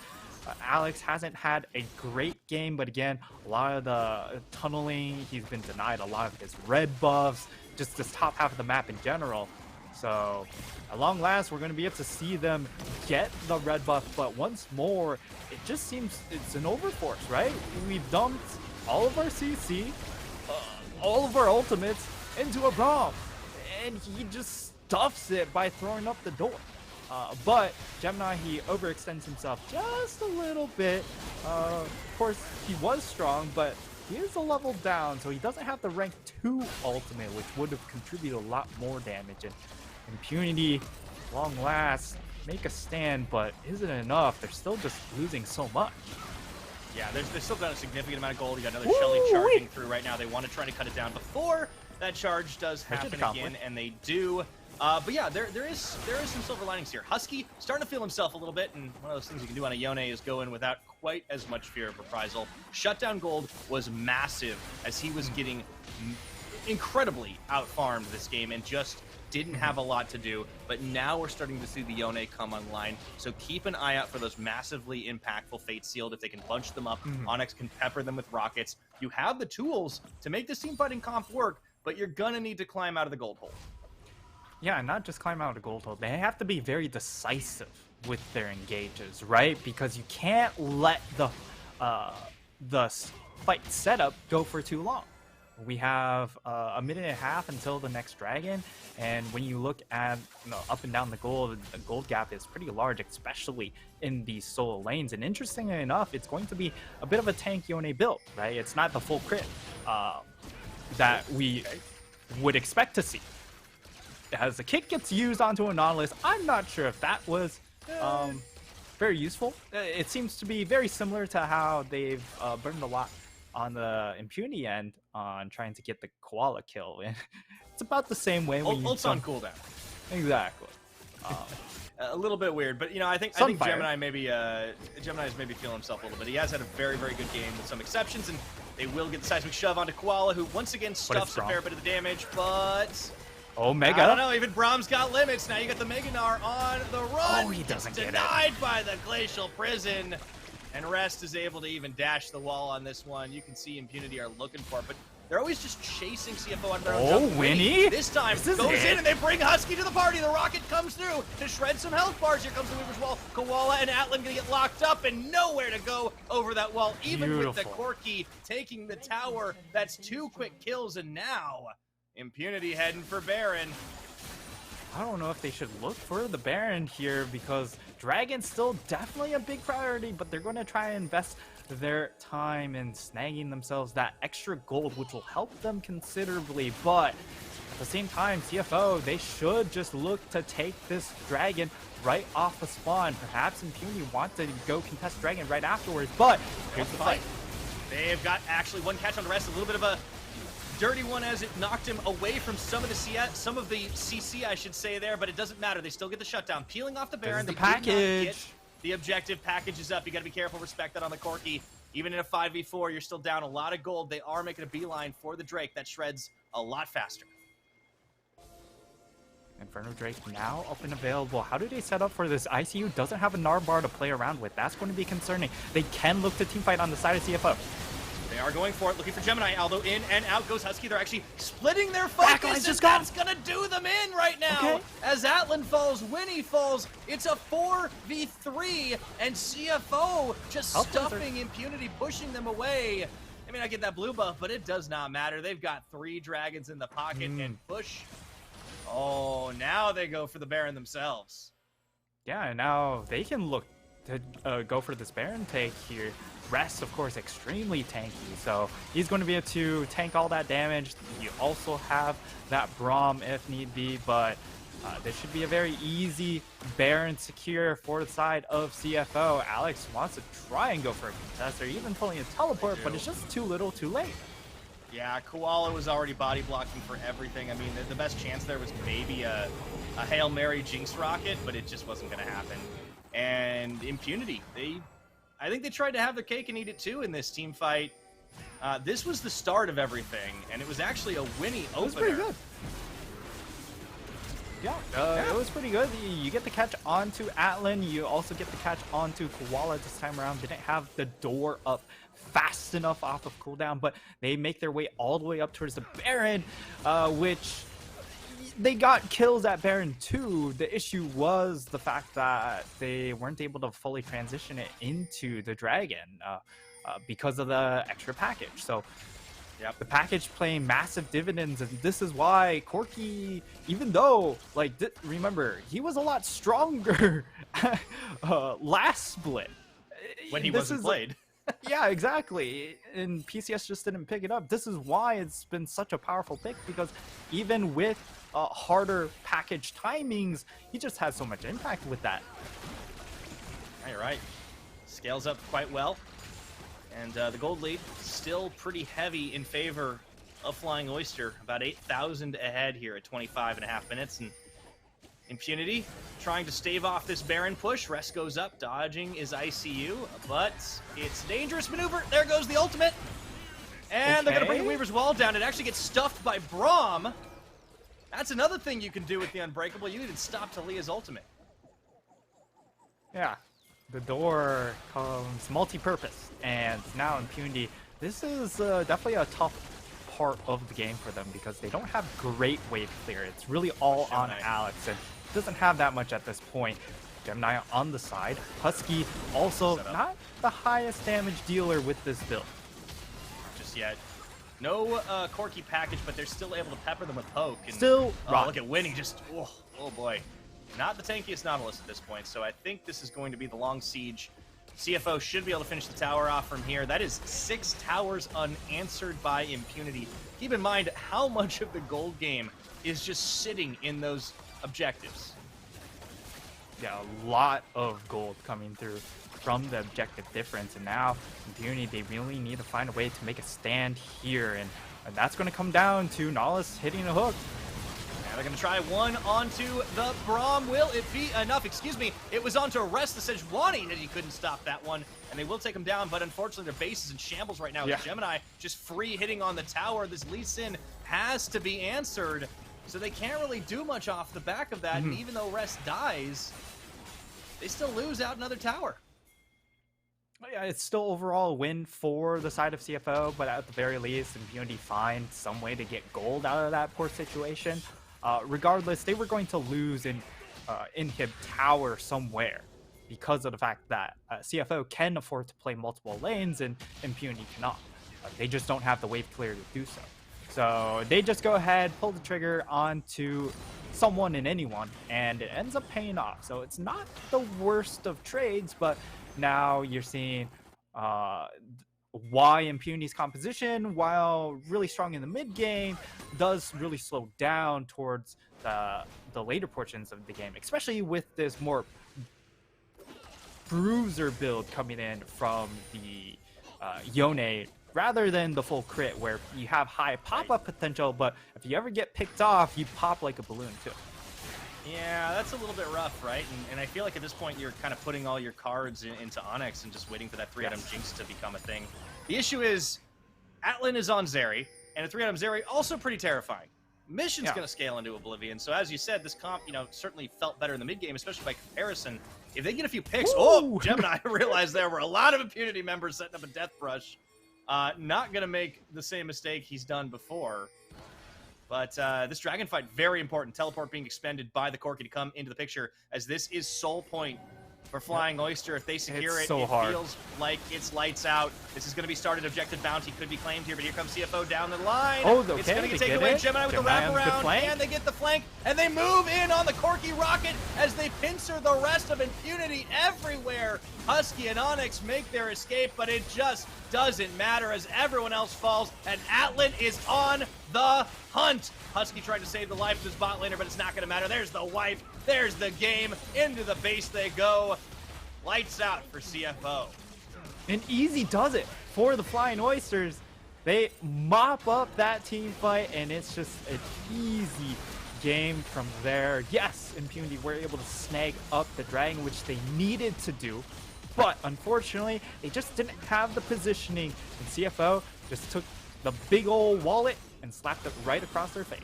Alex hasn't had a great game, but again, a lot of the tunneling, he's been denied a lot of his red buffs, just this top half of the map in general. So at long last, we're going to be able to see them get the red buff, but once more, it just seems it's an overforce, right? We've dumped all of our CC, all of our ultimates into a Braum, and he just stuffs it by throwing up the door. But Gemini, he overextends himself just a little bit. Of course, he was strong, but he is a level down, so he doesn't have the rank 2 ultimate, which would have contributed a lot more damage. And Impunity, long last, make a stand, but isn't enough. They're still just losing so much. Yeah, they've still got a significant amount of gold. You got another Shelly charging through right now. They want to try to cut it down before that charge does happen again, and they do. But yeah, there is some silver linings here. Husky starting to feel himself a little bit, and one of those things you can do on a Yone is go in without quite as much fear of reprisal. Shutdown gold was massive as he was getting incredibly out-farmed this game and just didn't have a lot to do, but now we're starting to see the Yone come online, so keep an eye out for those massively impactful Fate Sealed. If they can bunch them up, Onyx can pepper them with rockets. You have the tools to make this team fighting comp work, but you're gonna need to climb out of the gold hole. Yeah, not just climb out of the gold hole. They have to be very decisive with their engages, right? Because you can't let the fight setup go for too long. We have a minute and a half until the next dragon, and when you look at up and down the gold gap is pretty large, especially in these solo lanes. And interestingly enough, it's going to be a bit of a tank Yone build, right? It's not the full crit that we would expect to see. As the kick gets used onto a Nautilus, I'm not sure if that was very useful. It seems to be very similar to how they've burned a lot on the Impunity end on trying to get the Koala kill. And it's about the same way. Ult's on cooldown. Exactly. A little bit weird, but I think Gemini Gemini's maybe feeling himself a little bit. He has had a very, very good game with some exceptions, and they will get the seismic shove onto Koala, who once again stuffs a fair bit of the damage, but Omega. I don't know, even Braum's got limits. Now you got the Meganar on the run. Oh, he doesn't get it. Denied by the Glacial Prison. And Rest is able to even dash the wall on this one. You can see Impunity are looking for it, but They're always just chasing CFO out of their own Oh, jungle. Winnie? This time This is goes it. in and they bring Husky to the party. The rocket comes through to shred some health bars. Here comes the Weaver's Wall. Koala and Atlan gonna get locked up and nowhere to go over that wall. Even with the Beautiful. Corki taking the tower, that's 2 quick kills, and now Impunity heading for Baron. I don't know if they should look for the Baron here because Dragon's still definitely a big priority, but they're going to try and invest their time in snagging themselves that extra gold, which will help them considerably. But at the same time, CFO, they should just look to take this Dragon right off the spawn. Perhaps Impunity want to go contest Dragon right afterwards, but here's the fight. They've got actually one catch on the rest, a little bit of a dirty one as it knocked him away from some of the CC, I should say there, but it doesn't matter. They still get the shutdown. Peeling off the Baron. The They did not package. get the objective. Package is up. You got to be careful. Respect that on the Corki. Even in a 5v4, you're still down a lot of gold. They are making a beeline for the Drake that shreds a lot faster. Inferno Drake now up and available. How do they set up for this? ICU doesn't have a Gnar bar to play around with. That's going to be concerning. They can look to teamfight on the side of CFO. They are going for it, looking for Gemini. Aldo in and out goes Husky. They're actually splitting their Backline's focus, and just gone. that's going to do them in right now. Okay. As Atlan falls, Winnie falls. It's a 4v3, and CFO just Help stuffing Impunity, pushing them away. I mean, I get that blue buff, but it does not matter. They've got 3 dragons in the pocket and push. Oh, now they go for the Baron themselves. Yeah, and now they can look to go for this Baron take here. Rest, of course, extremely tanky, so he's going to be able to tank all that damage. You also have that Braum if need be, but this should be a very easy Baron secure for the side of CFO. Alex wants to try and go for a contest or even pulling a teleport, but it's just too little too late. Yeah, Koala was already body blocking for everything. I mean, the best chance there was maybe a Hail Mary Jinx rocket, but it just wasn't going to happen. And Impunity, I think they tried to have their cake and eat it too in this team fight. This was the start of everything, and it was actually a Winnie opener. It was pretty good. Yeah, it was pretty good. You get the catch onto Atlan. You also get the catch onto Koala this time around. Didn't have the door up fast enough off of cooldown, but they make their way all the way up towards the Baron, which they got kills at Baron too. The issue was the fact that they weren't able to fully transition it into the Dragon because of the extra package. So yep, the package playing massive dividends, and this is why Corki, even though, like, remember, he was a lot stronger last split. when he wasn't played. Yeah, exactly. And PCS just didn't pick it up. This is why it's been such a powerful pick, because even with harder package timings, he just has so much impact with that. Yeah, you're right. Scales up quite well. And the gold lead still pretty heavy in favor of Flying Oyster. About 8,000 ahead here at 25.5 minutes. And Impunity trying to stave off this Baron push. Rest goes up. Dodging is ICU. But it's a dangerous maneuver. There goes the ultimate. And they're going to bring the Weaver's Wall down. It actually gets stuffed by Braum. That's another thing you can do with the Unbreakable. You even stop Talia's ultimate. Yeah. The door comes multi-purpose, and now Impunity. This is definitely a tough part of the game for them because they don't have great wave clear. It's really all on Alex, and doesn't have that much at this point. Gemini on the side. Husky also not the highest damage dealer with this build. Just yet. No Corki package, but they're still able to pepper them with poke. And, Still look at Winnie, just, oh boy. Not the tankiest Nautilus at this point, so I think this is going to be the long siege. CFO should be able to finish the tower off from here. That is 6 towers unanswered by Impunity. Keep in mind how much of the gold game is just sitting in those objectives. Yeah, a lot of gold coming through from the objective difference, and now Impunity, they really need to find a way to make a stand here, and that's going to come down to Nautilus hitting a hook. They're going to try one onto the Braum. Will it be enough? Excuse me. It was onto Rest the Sejuani that he couldn't stop that one. And they will take him down, but unfortunately their base is in shambles right now. Yeah. Gemini just free hitting on the tower. This Lee Sin has to be answered. So they can't really do much off the back of that. And even though Rest dies, they still lose out another tower. Yeah, it's still overall a win for the side of CFO, but at the very least, Impunity find some way to get gold out of that poor situation. Regardless, they were going to lose in Inhib Tower somewhere because of the fact that CFO can afford to play multiple lanes and Impunity cannot. They just don't have the wave clear to do so. So they just go ahead, pull the trigger onto someone and anyone, and it ends up paying off. So it's not the worst of trades, but now you're seeing uh, why Impunity's composition, while really strong in the mid game, does really slow down towards the later portions of the game, especially with this more bruiser build coming in from the Yone rather than the full crit where you have high pop-up potential, but if you ever get picked off, you pop like a balloon too. Yeah, that's a little bit rough, right? And I feel like at this point you're kind of putting all your cards into Onyx and just waiting for that 3-item Jinx to become a thing. The issue is, Atlan is on Zeri, and a 3-item Zeri also pretty terrifying. Mission's going to scale into Oblivion, so as you said, this comp, certainly felt better in the mid game, especially by comparison. If they get a few picks, Gemini, I realized there were a lot of Impunity members setting up a death brush. Not going to make the same mistake he's done before. But this dragon fight, very important. Teleport being expended by the Corki to come into the picture, as this is soul point for Flying Oyster. If they secure it, it feels like it's lights out. This is going to be started. Objective bounty could be claimed here, but here comes CFO down the line. It's going to get taken away. Gemini with the wraparound, and they get the flank, and they move in on the Corki rocket as they pincer the rest of Impunity everywhere. Husky and Onyx make their escape, but it just doesn't matter as everyone else falls, and Atlan is on the hunt. Husky tried to save the life of his bot laner, but it's not going to matter. There's the wipe. There's the game. Into the base they go. Lights out for CFO. And easy does it for the Flying Oysters. They mop up that team fight, and it's just an easy game from there. Yes, Impunity were able to snag up the dragon, which they needed to do. But unfortunately, they just didn't have the positioning. And CFO just took the big old wallet and slapped it right across their face.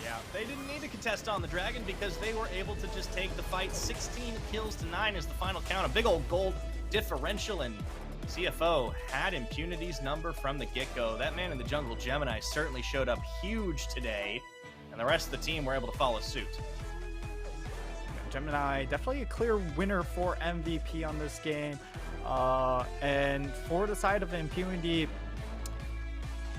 Yeah, they didn't need to contest on the dragon because they were able to just take the fight. 16 kills to 9 is the final count. A big old gold differential, and CFO had Impunity's number from the get-go. That man in the jungle, Gemini, certainly showed up huge today, and the rest of the team were able to follow suit. Gemini, definitely a clear winner for MVP on this game. And for the side of Impunity,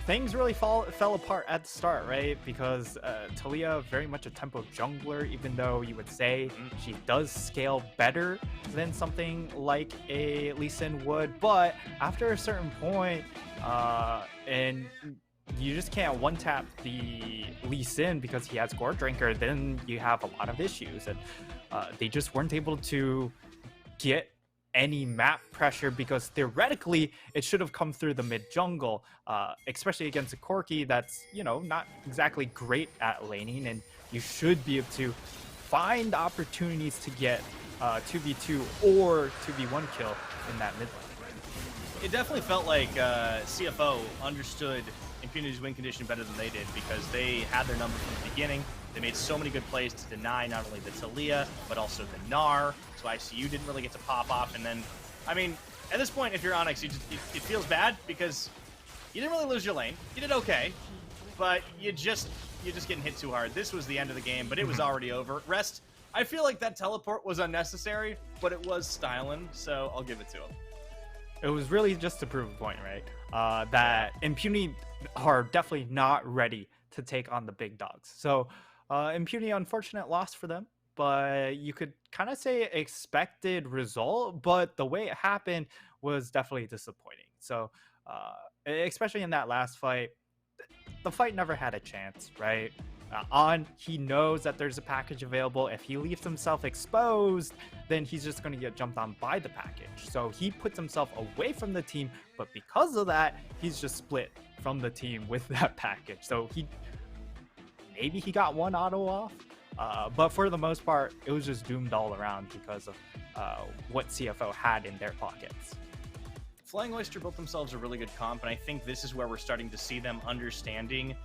things really fell apart at the start, right? Because Talia, very much a tempo jungler, even though you would say she does scale better than something like a Lee Sin would. But after a certain point, and you just can't one-tap the Lee Sin because he has Gore Drinker, then you have a lot of issues. And they just weren't able to get any map pressure because theoretically it should have come through the mid jungle, especially against a Corki that's, not exactly great at laning, and you should be able to find opportunities to get 2v2 or 2v1 kill in that mid lane. It definitely felt like CFO understood Impunity's win condition better than they did because they had their number from the beginning. They made so many good plays to deny not only the Talia, but also the Gnar. So ICU didn't really get to pop off. And then, at this point, if you're Onyx, it feels bad because you didn't really lose your lane. You did okay, but you're just getting hit too hard. This was the end of the game, but it was already over. Rest, I feel like that teleport was unnecessary, but it was styling, so I'll give it to him. It was really just to prove a point, right? That Impunity are definitely not ready to take on the big dogs. So Impunity, unfortunate loss for them, but you could kind of say expected result, but the way it happened was definitely disappointing. So especially in that last fight, the fight never had a chance, right? He knows that there's a package available. If he leaves himself exposed, then he's just going to get jumped on by the package. So he puts himself away from the team, but because of that, he's just split from the team with that package. So maybe he got one auto off, but for the most part, it was just doomed all around because of what CFO had in their pockets. Flying Oyster built themselves a really good comp, and I think this is where we're starting to see them understanding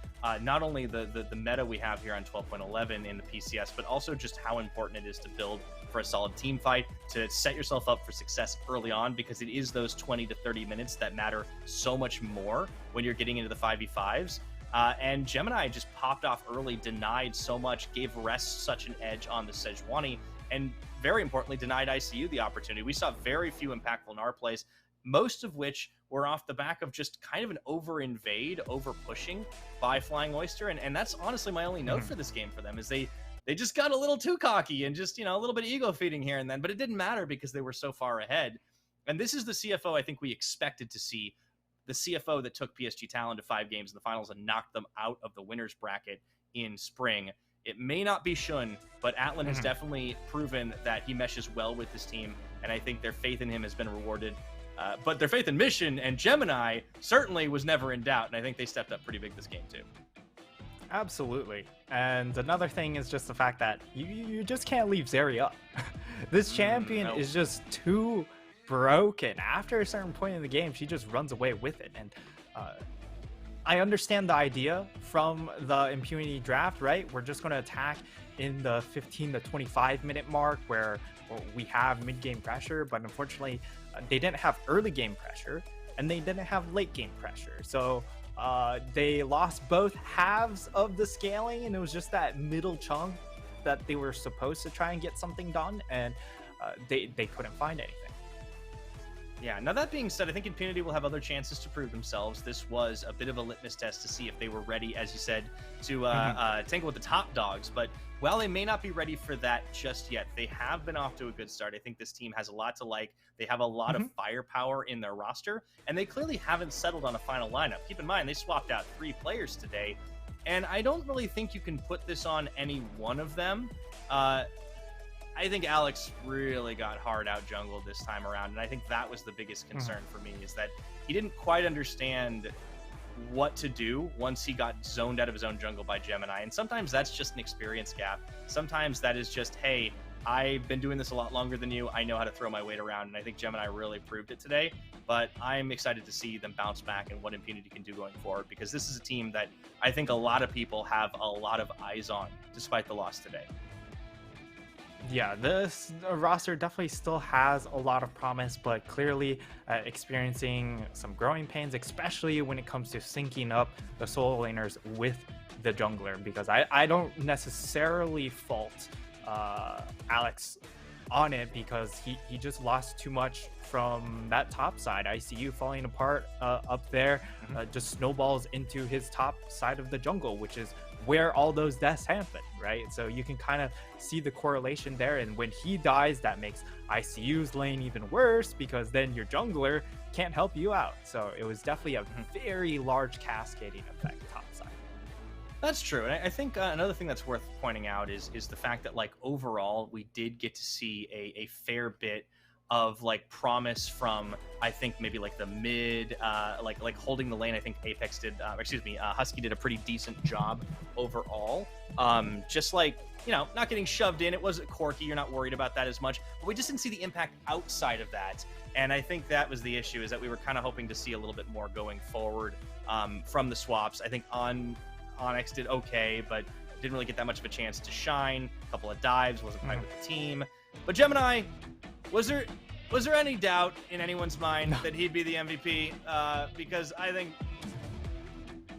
not only the meta we have here on 12.11 in the PCS, but also just how important it is to build for a solid team fight, to set yourself up for success early on, because it is those 20 to 30 minutes that matter so much more when you're getting into the 5v5s. And Gemini just popped off early, denied so much, gave Rest such an edge on the Sejuani, and very importantly, denied ICU the opportunity. We saw very few impactful NAR plays, most of which were off the back of just kind of an over-invade, over-pushing by Flying Oyster. And that's honestly my only note for this game for them, is they just got a little too cocky and just, a little bit of ego feeding here and then, but it didn't matter because they were so far ahead. And this is the CFO I think we expected to see, the CFO that took PSG Talon to 5 games in the finals and knocked them out of the winner's bracket in spring. It may not be Shun, but Atlan has definitely proven that he meshes well with this team, and I think their faith in him has been rewarded. But their faith in Mission and Gemini certainly was never in doubt, and I think they stepped up pretty big this game too. Absolutely. And another thing is just the fact that you just can't leave Zeri up. This champion is just too broken. After a certain point in the game, she just runs away with it. And I understand the idea from the Impunity draft, right? We're just going to attack in the 15 to 25 minute mark where we have mid-game pressure, but unfortunately they didn't have early game pressure and they didn't have late game pressure. So they lost both halves of the scaling, and it was just that middle chunk that they were supposed to try and get something done, and they couldn't find anything. Yeah, now that being said, I think Impunity will have other chances to prove themselves. This was a bit of a litmus test to see if they were ready, as you said, to tangle with the top dogs. But while they may not be ready for that just yet, they have been off to a good start. I think this team has a lot to like. They have a lot of firepower in their roster, and they clearly haven't settled on a final lineup. Keep in mind, they swapped out 3 players today, and I don't really think you can put this on any one of them. I think Alex really got hard out jungled this time around, and I think that was the biggest concern for me, is that he didn't quite understand what to do once he got zoned out of his own jungle by Gemini. And sometimes that's just an experience gap. Sometimes that is just, hey, I've been doing this a lot longer than you. I know how to throw my weight around, and I think Gemini really proved it today. But I'm excited to see them bounce back and what Impunity can do going forward, because this is a team that I think a lot of people have a lot of eyes on, despite the loss today. Yeah, this roster definitely still has a lot of promise, but clearly experiencing some growing pains, especially when it comes to syncing up the solo laners with the jungler, because I don't necessarily fault Alex on it, because he just lost too much from that top side. ICU falling apart up there just snowballs into his top side of the jungle, which is where all those deaths happen, right? So you can kind of see the correlation there, and when he dies, that makes ICU's lane even worse, because then your jungler can't help you out. So it was definitely a very large cascading effect top side. That's true. And I think another thing that's worth pointing out is the fact that, like, overall, we did get to see a fair bit of like promise from, I think, maybe like the mid, like holding the lane. I think Apex did, Husky did a pretty decent job overall. Just like, not getting shoved in. It wasn't Corky. You're not worried about that as much, but we just didn't see the impact outside of that. And I think that was the issue, is that we were kind of hoping to see a little bit more going forward from the swaps. I think Onyx did okay, but didn't really get that much of a chance to shine. A couple of dives, wasn't quite with the team. But Gemini, was there any doubt in anyone's mind that he'd be the MVP? Because I think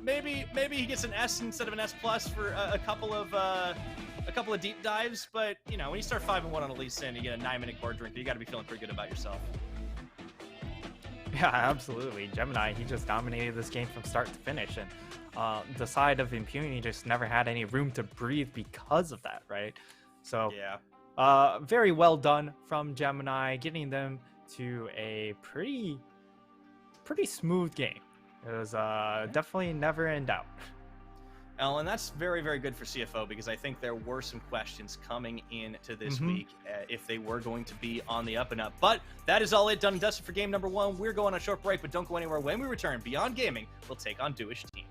maybe he gets an S instead of an S+ for a couple of deep dives. But when you start 5-1 on a Lee Sin, you get a 9-minute core drink, you got to be feeling pretty good about yourself. Yeah, absolutely. Gemini, he just dominated this game from start to finish, and the side of Impunity just never had any room to breathe because of that, right? So yeah. Very well done from Gemini, getting them to a pretty smooth game. It was definitely never in doubt. And that's very, very good for CFO, because I think there were some questions coming into this week if they were going to be on the up and up. But that is all it, done and dusted for game number 1. We're going on a short break, but don't go anywhere. When we return, Beyond Gaming will take on Doish Team.